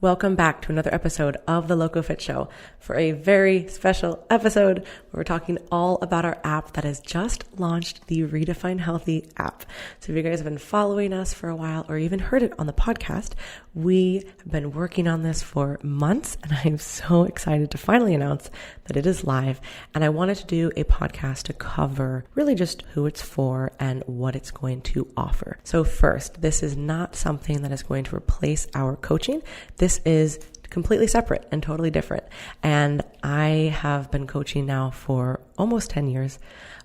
Welcome back to another episode of the Loco Fit Show for a very special episode where we're talking all about our app that has just launched, the Redefine Healthy app. So if you guys have been following us for a while or even heard it on the podcast, we have been working on this for months and I'm so excited to finally announce that it is live. And I wanted to do a podcast to cover really just who it's for and what it's going to offer. So first, this is not something that is going to replace our coaching. This is completely separate and totally different. And I have been coaching now for almost 10 years.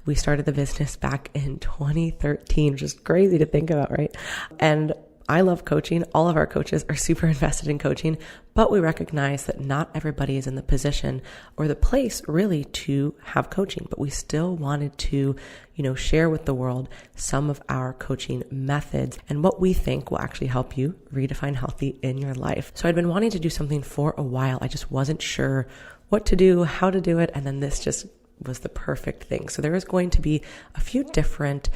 We started the business back in 2013, which is crazy to think about, right? And I love coaching. All of our coaches are super invested in coaching, but we recognize that not everybody is in the position or the place really to have coaching, but we still wanted to, share with the world some of our coaching methods and what we think will actually help you redefine healthy in your life. So I'd been wanting to do something for a while. I just wasn't sure what to do, how to do it. And then this just was the perfect thing. So there is going to be a few different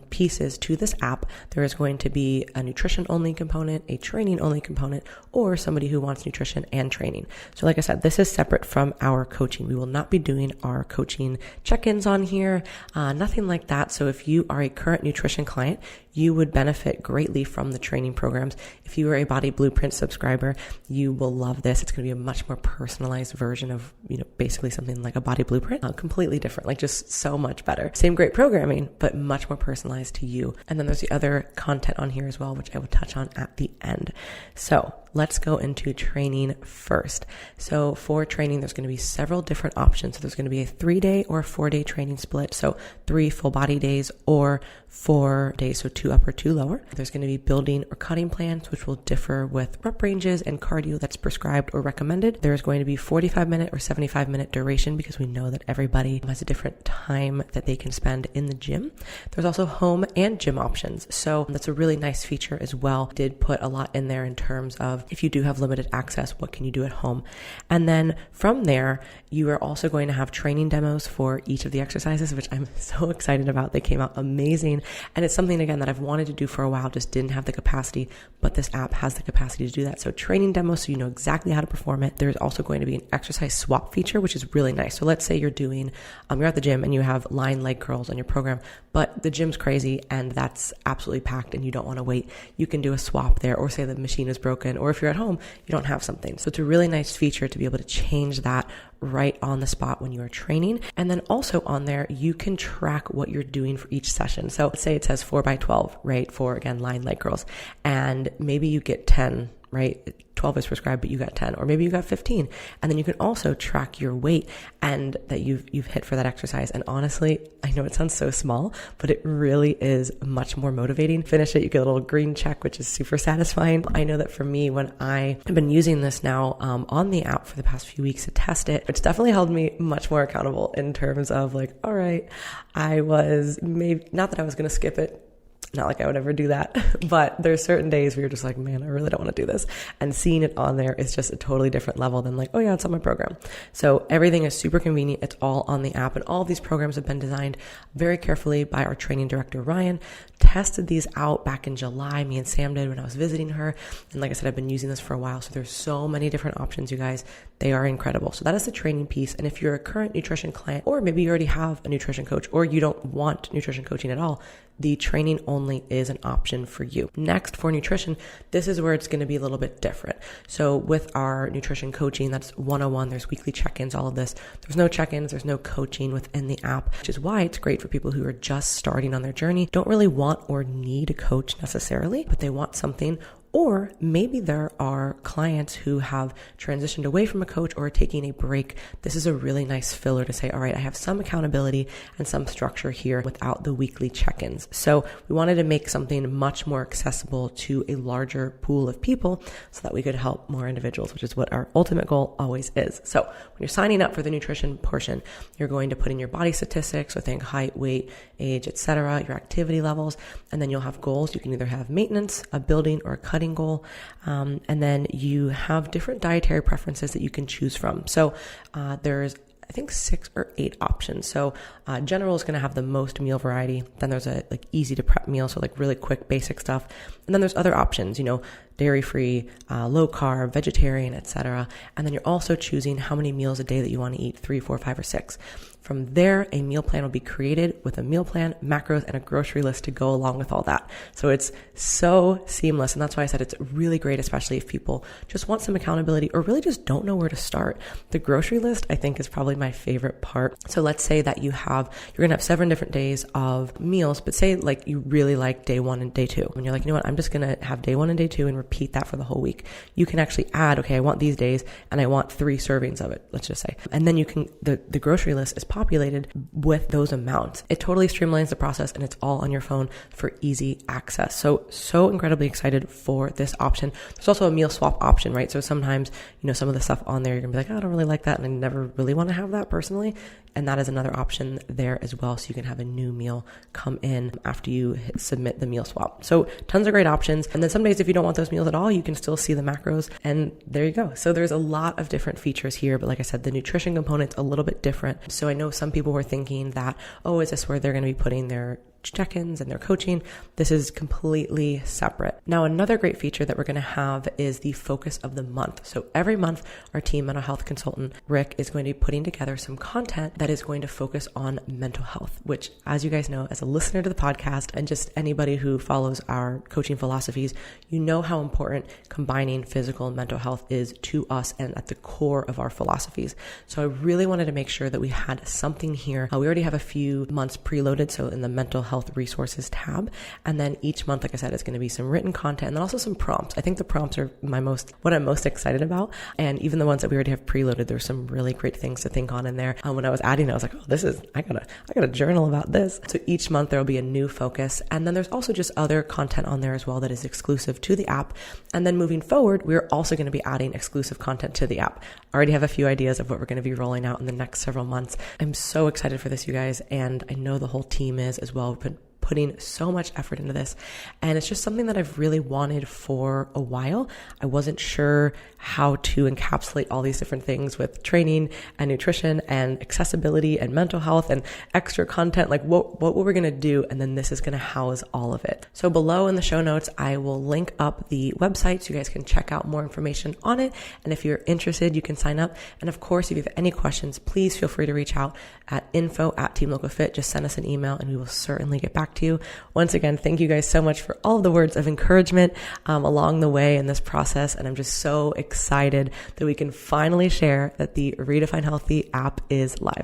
pieces to this app. There is going to be a nutrition only component, a training only component, or somebody who wants nutrition and training. So like I said, this is separate from our coaching. We will not be doing our coaching check-ins on here, nothing like that. So if you are a current nutrition client, you would benefit greatly from the training programs. If you are a Body Blueprint subscriber, you will love this. It's going to be a much more personalized version of, basically something like a Body Blueprint, completely different, like just so much better. Same great programming, but much more personalized to you. And then there's the other content on here as well, which I will touch on at the end. So let's go into training first. So for training, there's going to be several different options. So there's going to be a 3-day or a 4-day training split. So 3 full body days or 4 days. So 2 upper, 2 lower. There's going to be building or cutting plans, which will differ with rep ranges and cardio that's prescribed or recommended. There's going to be 45-minute or 75-minute duration because we know that everybody has a different time that they can spend in the gym. There's also home and gym options. So that's a really nice feature as well. Did put a lot in there in terms of if you do have limited access, what can you do at home? And then from there, you are also going to have training demos for each of the exercises, which I'm so excited about. They came out amazing. And it's something, again, that I've wanted to do for a while, just didn't have the capacity, but this app has the capacity to do that. So training demos, so you know exactly how to perform it. There's also going to be an exercise swap feature, which is really nice. So let's say you're doing, you're at the gym and you have lying leg curls on your program, but the gym's crazy and that's absolutely packed and you don't want to wait. You can do a swap there, or say the machine is broken, or if you're at home, you don't have something. So it's a really nice feature to be able to change that right on the spot when you are training. And then also on there, you can track what you're doing for each session. So let's say it says 4x12, right? For, again, lying leg curls. And maybe you get 10, right? 12 is prescribed, but you got 10, or maybe you got 15. And then you can also track your weight and that you've hit for that exercise. And honestly, I know it sounds so small, but it really is much more motivating. Finish it, you get a little green check, which is super satisfying. I know that for me, when I have been using this now on the app for the past few weeks to test it, it's definitely held me much more accountable in terms of like, all right, I was maybe, not that I was going to skip it, not like I would ever do that, but there's certain days where you're just like, man, I really don't want to do this. And seeing it on there is just a totally different level than like, oh yeah, it's on my program. So everything is super convenient. It's all on the app. And all of these programs have been designed very carefully by our training director, Ryan. Tested these out back in July. Me and Sam did when I was visiting her. And like I said, I've been using this for a while. So there's so many different options, you guys. They are incredible. So that is the training piece. And if you're a current nutrition client, or maybe you already have a nutrition coach, or you don't want nutrition coaching at all, the training only is an option for you. Next, for nutrition, this is where it's going to be a little bit different. So with our nutrition coaching, that's 101, there's weekly check-ins, all of this. There's no check-ins, there's no coaching within the app, which is why it's great for people who are just starting on their journey, don't really want or need a coach necessarily, but they want something. Or maybe there are clients who have transitioned away from a coach or are taking a break. This is a really nice filler to say, all right, I have some accountability and some structure here without the weekly check-ins. So we wanted to make something much more accessible to a larger pool of people so that we could help more individuals, which is what our ultimate goal always is. So when you're signing up for the nutrition portion, you're going to put in your body statistics, so think height, weight, age, etc., your activity levels, and then you'll have goals. You can either have maintenance, a building, or a cutting goal. And then you have different dietary preferences that you can choose from. So there's I think 6 or 8 options. So general is going to have the most meal variety. Then there's a like easy to prep meal, so like really quick basic stuff. And then there's other options, dairy-free, low carb, vegetarian, etc. And then you're also choosing how many meals a day that you want to eat, 3, 4, 5, or 6. From there, a meal plan will be created with a meal plan, macros, and a grocery list to go along with all that. So it's so seamless. And that's why I said it's really great, especially if people just want some accountability or really just don't know where to start. The grocery list, I think, is probably my favorite part. So let's say that you're going to have 7 different days of meals, but say like you really like day 1 and day 2. And you're like, you know what, I'm just going to have day 1 and day 2 and repeat that for the whole week. You can actually add, okay, I want these days and I want 3 servings of it, let's just say. And then you can, the grocery list is populated with those amounts. It totally streamlines the process and it's all on your phone for easy access. So incredibly excited for this option. There's also a meal swap option, right? So sometimes, some of the stuff on there, you're gonna be like, oh, I don't really like that. And I never really want to have that personally. And that is another option there as well. So you can have a new meal come in after you submit the meal swap. So tons of great options. And then some days, if you don't want those meals at all, you can still see the macros and there you go. So there's a lot of different features here. But like I said, the nutrition component's a little bit different. So I know some people were thinking that, oh, is this where they're going to be putting their check-ins and their coaching? This is completely separate. Now, another great feature that we're going to have is the focus of the month. So every month, our team mental health consultant, Rick, is going to be putting together some content that is going to focus on mental health, which, as you guys know, as a listener to the podcast and just anybody who follows our coaching philosophies, you know how important combining physical and mental health is to us and at the core of our philosophies. So I really wanted to make sure that we had something here. We already have a few months preloaded. So in the mental health resources tab. And then each month, like I said, it's going to be some written content and then also some prompts. I think the prompts are what I'm most excited about. And even the ones that we already have preloaded, there's some really great things to think on in there. When I was adding it, I was like, oh, I gotta journal about this. So each month there will be a new focus. And then there's also just other content on there as well that is exclusive to the app. And then moving forward, we're also going to be adding exclusive content to the app. I already have a few ideas of what we're going to be rolling out in the next several months. I'm so excited for this, you guys. And I know the whole team is as well. We've been putting so much effort into this. And it's just something that I've really wanted for a while. I wasn't sure how to encapsulate all these different things with training and nutrition and accessibility and mental health and extra content, like what we're going to do. And then this is going to house all of it. So below in the show notes, I will link up the website so you guys can check out more information on it. And if you're interested, you can sign up. And of course, if you have any questions, please feel free to reach out at info@teamlocofit. Just send us an email and we will certainly get back to you. Once again, thank you guys so much for all of the words of encouragement along the way in this process. And I'm just so excited that we can finally share that the Redefine Healthy app is live.